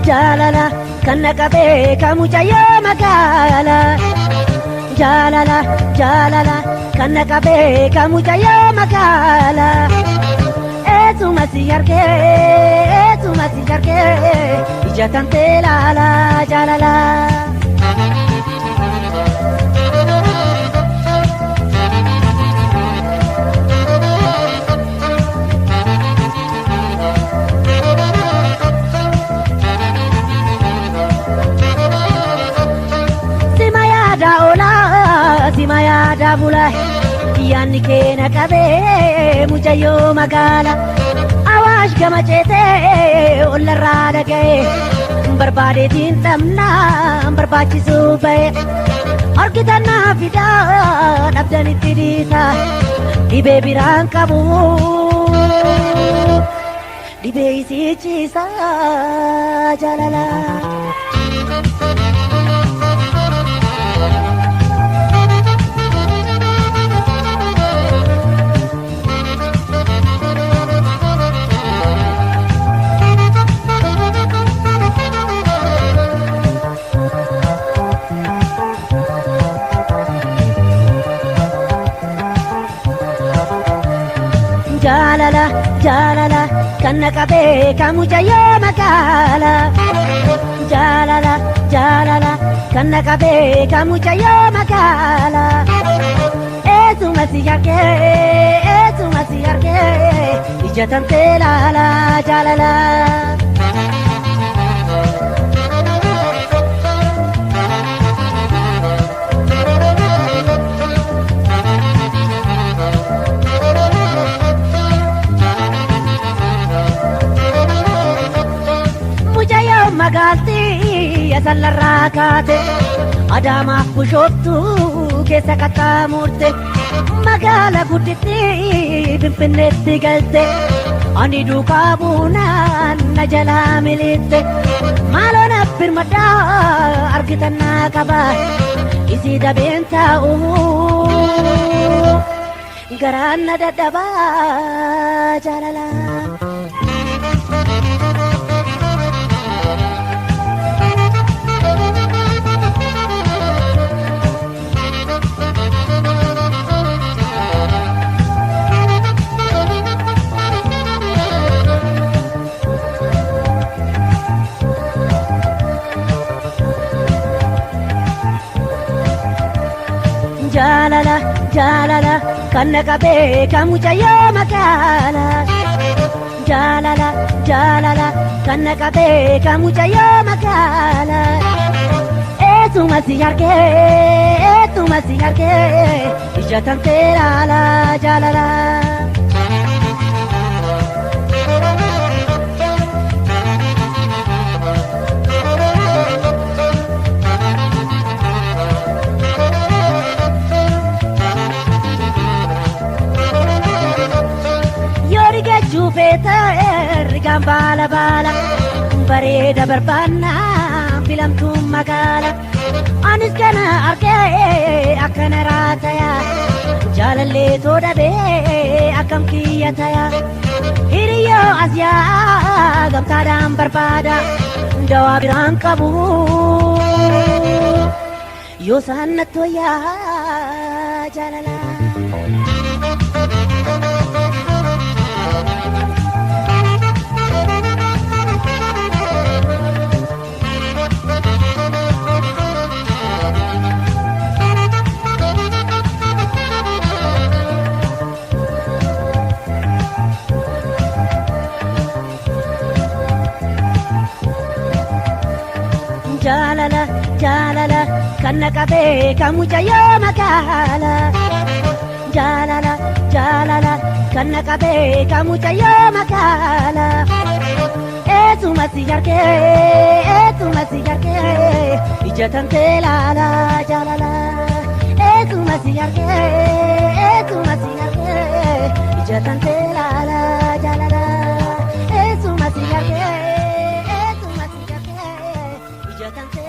Jaalala kan naqabe kamucayyoo magaala. Jaalala kan naqabe kamucayyoo magaala. Eetuma si argee ija tantee laala jaalala. Simaya dabula yaanni kee naqabee mucayyoo magaala. Awaash gama ceetee ollarraa dhaga'ee barbaadeetiin dhabnaan barbaachisuu ba'e. Harkitannaa fidaa dhabdanitti dhiisa dhibee biraan qabu dhibee isichiisa jaalala. Jaalala kan naqabe kamucayyoo magaala. Jaalala kan naqabe kamucayyoo magaala. Eetuma si argee ija tantee laala jaalala. Magaalti yasallarraa kaate Adaamaaf Bishooftuu keessa qaxxaamurte magaala gudditti Finfinneetti galte. Ani duukaa buunaan na jalaa militte maaloo na birmadhaa argitannaa qaba isii dabeen taa'u garaan na dadhabaa jaalala. Jaalala kan naqabe kamucayyoo magaala. Jaalala kan naqabe kamucayyoo magaala. Eetuma si argee ija tantee laala jaalala. Jufeeta ergaan baala bareeda barbaannaa filamtuun magaala. Anis kana argee akkana raataya jaalallee toodhabee akkam kiyya taya. Hiriyyoo as yaa gamtaadhaan barbaada dawaa biraan qabu yoo saannatoo yaa jaalala. Jaalala kan naqabe kamucayyoo magaala. Jaalala kan naqabe kamucayyoo magaala. Eetuma si argee ija tantee laala jaalala. Eetuma si argee ija tantee laala jaalala. Eetuma si argee ija tantee